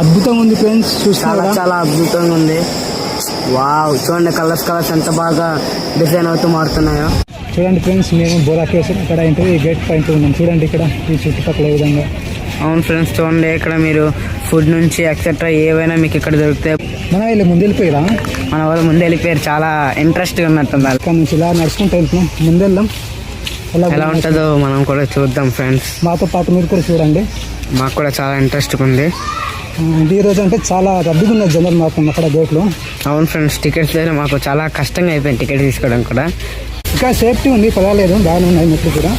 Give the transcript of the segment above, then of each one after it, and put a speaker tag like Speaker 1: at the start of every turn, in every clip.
Speaker 1: అద్భుతంగా ఉంది ఫ్రెండ్స్,
Speaker 2: చాలా చాలా అద్భుతంగా ఉంది. వావ్, చూడండి కలర్స్ ఎంత బాగా డిజైన్ అవుతూ మారుతున్నాయో.
Speaker 1: చూడండి ఫ్రెండ్స్, మేము బోరా కేసు ఇక్కడ ఎంట్రీ గేట్ పైన ఉన్నాం. చూడండి ఇక్కడ ఈ చుట్టుపక్కల ఏ విధంగా.
Speaker 2: అవును ఫ్రెండ్స్, చూడండి ఇక్కడ మీరు ఫుడ్ నుంచి ఎక్సెట్రా ఏవైనా మీకు ఇక్కడ దొరుకుతాయి.
Speaker 1: మన వీళ్ళు ముందు వెళ్ళిపోయారా?
Speaker 2: మన వాళ్ళు ముందు వెళ్ళిపోయారు. చాలా ఇంట్రెస్ట్గా ఉన్నట్టుంది.
Speaker 1: ఇక్కడ నుంచి ఇలా నడుచుకుంటూ వెళ్తున్నాం, ముందు వెళ్దాం.
Speaker 2: ఎలా ఉంటుందో మనం కూడా చూద్దాం ఫ్రెండ్స్.
Speaker 1: మాతో పాటు మీరు కూడా చూడండి.
Speaker 2: మాకు కూడా చాలా ఇంట్రెస్ట్గా ఉంది.
Speaker 1: ఈ రోజు అంటే చాలా రద్దీగా ఉన్నాయి జనరల్ మాత్రం అక్కడ గేట్లు.
Speaker 2: అవును ఫ్రెండ్స్, టికెట్స్ దగ్గర మాకు చాలా కష్టంగా అయిపోయింది టికెట్ తీసుకోవడం కూడా.
Speaker 1: ఇంకా సేఫ్టీ ఉంది, పర్వాలేదు, బాగానే ఉన్నాయి మెట్లు కూడా.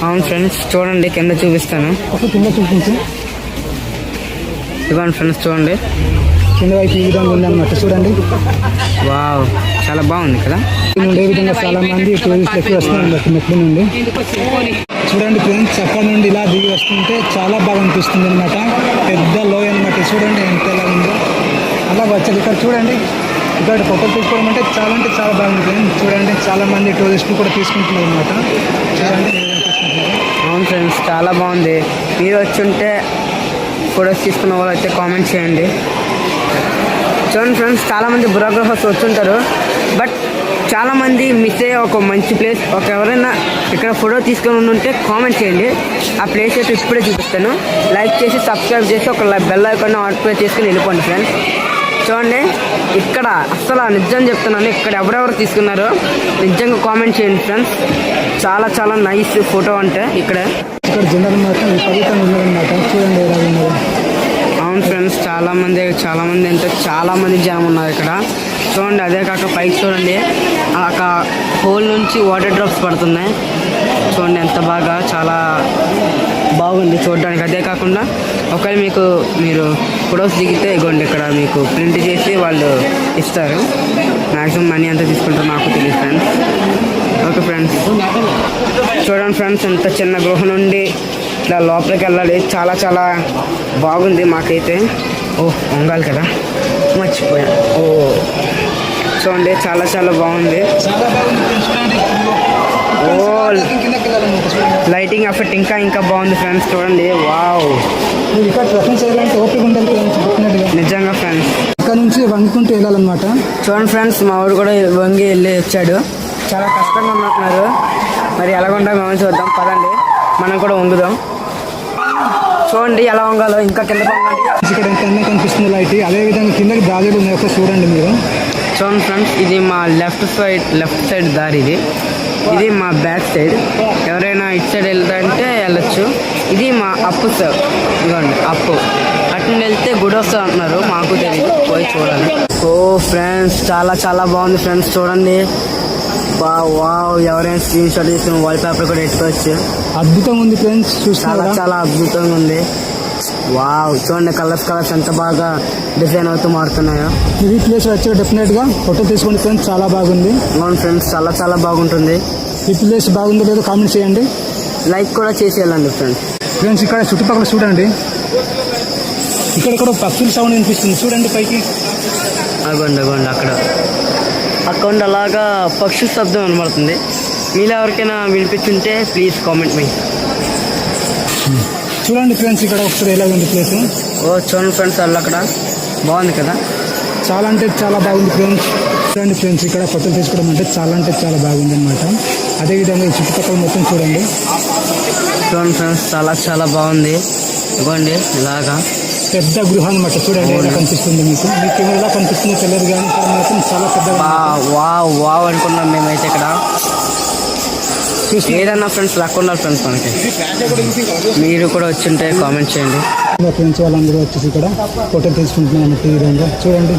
Speaker 2: అవును ఫ్రెండ్స్, చూడండి కింద చూపిస్తాను.
Speaker 1: కింద చూపించి
Speaker 2: ఇవ్వండి ఫ్రెండ్స్, చూడండి
Speaker 1: కింద వైపు ఈ విధంగా ఉందన్నమాట. చూడండి,
Speaker 2: వావ్, చాలా బాగుంది కదా.
Speaker 1: ఏ విధంగా చాలా మంది టూరిస్టులు ఎక్కువ వస్తున్నారు మెట్ల నుండి. చూడండి ఫ్రెండ్స్, అక్కడ నుండి ఇలా దిగి వస్తుంటే చాలా బాగా అనిపిస్తుంది అనమాట. పెద్ద లోయ అనమాట. చూడండి ఎంత ఎలా ఉందో. అలా వచ్చారు ఇక్కడ చూడండి. ఇక్కడ ఫోటోలు తీసుకోవడం అంటే చాలా బాగుంది. చూడండి చాలా మంది టూరిస్టులు కూడా తీసుకుంటున్నారు అనమాట. చూడండి.
Speaker 2: అవును ఫ్రెండ్స్, చాలా బాగుంది. మీరు వచ్చుంటే ఫొటోస్ తీసుకున్న వాళ్ళు అయితే కామెంట్ చేయండి. చూడండి ఫ్రెండ్స్, చాలామంది ఫోటోగ్రాఫర్స్ వచ్చుంటారు, బట్ చాలామంది మిస్ అయ్యే ఒక మంచి ప్లేస్. ఎవరైనా ఇక్కడ ఫోటో తీసుకొని ఉంటే కామెంట్ చేయండి. ఆ ప్లేస్ అయితే ఇప్పుడే చూపిస్తాను. లైక్ చేసి సబ్స్క్రైబ్ చేసి ఒక బెల్ ఐకాన్ ఆక్టివేట్ చేసుకుని వెళ్ళిపోండి ఫ్రెండ్స్. చూడండి, ఇక్కడ అస్సలు నిజం చెప్తున్నాను, ఇక్కడ ఎవరెవరు తీసుకున్నారో నిజంగా కామెంట్ చేయండి ఫ్రెండ్స్. చాలా నైస్ ఫోటో అంటే ఇక్కడ
Speaker 1: జనరల్ మాత్రం పవిత్రంగా ఉన్నదన్నమాట. చూడండి ఎలా ఉన్నదో.
Speaker 2: అవును ఫ్రెండ్స్, చాలా మంది అంటే చాలా మంది జనం ఉన్నారు ఇక్కడ. చూడండి, అదే కాక పైకి చూడండి, ఒక హోల్ నుంచి వాటర్ డ్రాప్స్ పడుతున్నాయి. చూడండి ఎంత బాగా, చాలా బాగుంది చూడడానికి. అదే కాకుండా ఒకవేళ మీరు ఫొటోస్ దిగితే ఇగోండి ఇక్కడ మీకు ప్రింట్ చేసి వాళ్ళు ఇస్తారు. మ్యాక్సిమం మనీ ఎంత తీసుకుంటారో నాకు తెలియదు ఫ్రెండ్స్. ఓకే ఫ్రెండ్స్, చూడండి ఫ్రెండ్స్, ఎంత చిన్న గృహ నుండి ఇట్లా లోపలికి వెళ్ళాలి. చాలా బాగుంది మాకైతే. వంగాలి కదా, మర్చిపోయాను. చూడండి చాలా బాగుంది. లైటింగ్ ఎఫెక్ట్ ఇంకా బాగుంది ఫ్రెండ్స్. చూడండి, వావ్, నిజంగా ఫ్రెండ్స్.
Speaker 1: ఇక్కడ నుంచి వంగుకుంటూ వెళ్ళాలన్నమాట.
Speaker 2: చూడండి ఫ్రెండ్స్, మా ఊరు కూడా వంగి వెళ్ళి వచ్చాడు. చాలా కష్టంగా ఉన్నట్టున్నారు. మరి ఎలాగుంటా మేము చూద్దాం, పదండి మనం కూడా వంగుదాం. చూడండి ఎలా వంగాలో, ఇంకా కింద వంగాలి.
Speaker 1: ఇక్కడ ఎంత అందంగా కనిపిస్తుంది లైట్. అదే విధంగా కిందకి దారులు ఉన్నాయి, ఒకసారి చూడండి మీరు.
Speaker 2: చూడండి ఫ్రెండ్స్, ఇది మా లెఫ్ట్ సైడ్ దారి. ఇది మా బ్యాక్ సైడ్. ఎవరైనా ఇటు సైడ్ వెళ్తారంటే వెళ్ళొచ్చు. ఇది మా అప్పు సార్, ఇవ్వండి అప్పు. అటు వెళ్తే గుడి వస్తుంది అంటున్నారు, మాకు తెలియదు, పోయి చూడాలి. ఫ్రెండ్స్, చాలా బాగుంది ఫ్రెండ్స్. చూడండి, వావ్, ఎవరైనా స్క్రీన్ షాట్ తీసుకుని వాల్ పేపర్ కూడా ఎట్టుకోవచ్చు.
Speaker 1: అద్భుతంగా ఉంది ఫ్రెండ్స్,
Speaker 2: చాలా అద్భుతంగా ఉంది. వావ్, చూడండి కలర్స్ ఎంత బాగా డిజైన్ అవుతూ మారుతున్నాయో.
Speaker 1: ఈ ప్లేస్ వచ్చి డెఫినెట్ గా ఫోటో తీసుకోండి ఫ్రెండ్స్, చాలా బాగుంది.
Speaker 2: అవును ఫ్రెండ్స్, చాలా బాగుంటుంది.
Speaker 1: ఈ ప్లేస్ బాగుందో లేదో కామెంట్ చేయండి,
Speaker 2: లైక్ కూడా చేసి వెళ్ళండి ఫ్రెండ్స్.
Speaker 1: ఇక్కడ చుట్టుపక్కల చూడండి, ఇక్కడ పక్షుల సౌండ్ వినిపిస్తుంది. చూడండి పైకి,
Speaker 2: అగోండి అక్కడ అలాగా పక్షి శబ్దం వినబడుతుంది. మీలో ఎవరికైనా వినిపించుంటే ప్లీజ్ కామెంట్ మీ.
Speaker 1: చూడండి ఫ్రెండ్స్, ఇక్కడ ఒకసారి ఎలా ఉంది ప్లేస్.
Speaker 2: చూడండి ఫ్రెండ్స్, అక్కడ బాగుంది కదా.
Speaker 1: చాలా బాగుంది ఫ్రెండ్స్. చూడండి ఫ్రెండ్స్, ఇక్కడ ఫోటోలు తీసుకోవడం అంటే చాలా బాగుంది అనమాట. అదేవిధంగా ఈ చుట్టుపక్కల మొత్తం చూడండి
Speaker 2: ఫ్రెండ్స్, చాలా బాగుంది. ఇవ్వండి ఇలాగా
Speaker 1: పెద్ద గృహ అనమాట. చూడండి ఎలా కనిపిస్తుంది మీకు ఎలా కనిపిస్తుందో తెలియదు, కానీ ఇక్కడ మాత్రం చాలా పెద్ద.
Speaker 2: వావ్ అనుకున్నాం మేమైతే ఇక్కడ. ఏదన్నా ఫ్రెండ్స్ లక్ ఉన్నారు ఫ్రెండ్స్ మనకి. మీరు కూడా వచ్చింటే కామెంట్ చేయండి.
Speaker 1: ఫ్రెండ్స్ వాళ్ళందరూ వచ్చేసి ఇక్కడ ఫోటో తీసుకుంటున్నాం అన్నట్టు. ఈ విధంగా చూడండి,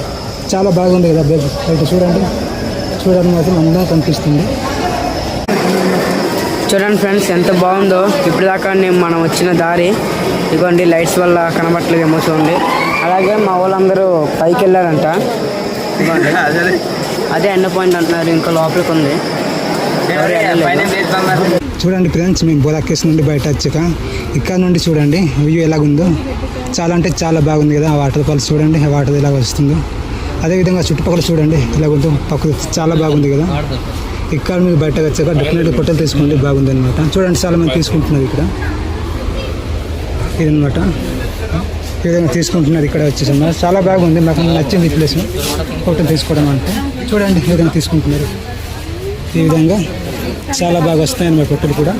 Speaker 1: చాలా బాగుంది కదా బయట. చూడండి మాత్రం అందంగా కనిపిస్తుంది.
Speaker 2: చూడండి ఫ్రెండ్స్, ఎంత బాగుందో. ఇప్పుడు దాకా మనం వచ్చిన దారి ఇదిగోండి, లైట్స్ వల్ల కనబట్టలేదేమో చూడండి. అలాగే మా వాళ్ళందరూ పైకి వెళ్ళారంట. ఇదిగోండి అదే ఎండ్ పాయింట్ అంటున్నారు, ఇంకా లోపలికి ఉంది.
Speaker 1: చూడండి ఫ్రెండ్స్, మేము బోలాకేస్ నుండి బయట వచ్చాక ఇక్కడ నుండి చూడండి వ్యూ ఎలాగుందో. చాలా బాగుంది కదా. వాటర్ ఫాల్స్ చూడండి, వాటర్ ఎలా వస్తుందో. అదేవిధంగా చుట్టుపక్కల చూడండి ఎలాగుందో. పక్కన చాలా బాగుంది కదా. ఇక్కడ మీరు బయటకు వచ్చాక డెఫినెట్గా ఫోటోలు తీసుకోండి, బాగుంది అనమాట. చూడండి చాలా మంది తీసుకుంటున్నారు ఇక్కడ. ఇదనమాట ఈ విధంగా తీసుకుంటున్నారు ఇక్కడ వచ్చేసి అన్నమాట. చాలా బాగుంది, నాకు నచ్చింది ఈ ప్లేస్ ఫోటో తీసుకోవడం అంటే. చూడండి ఈ విధంగా తీసుకుంటున్నారు, ఈ విధంగా చాలా బాగా వస్తాయి అన్నమాట ఫోటోలు కూడా.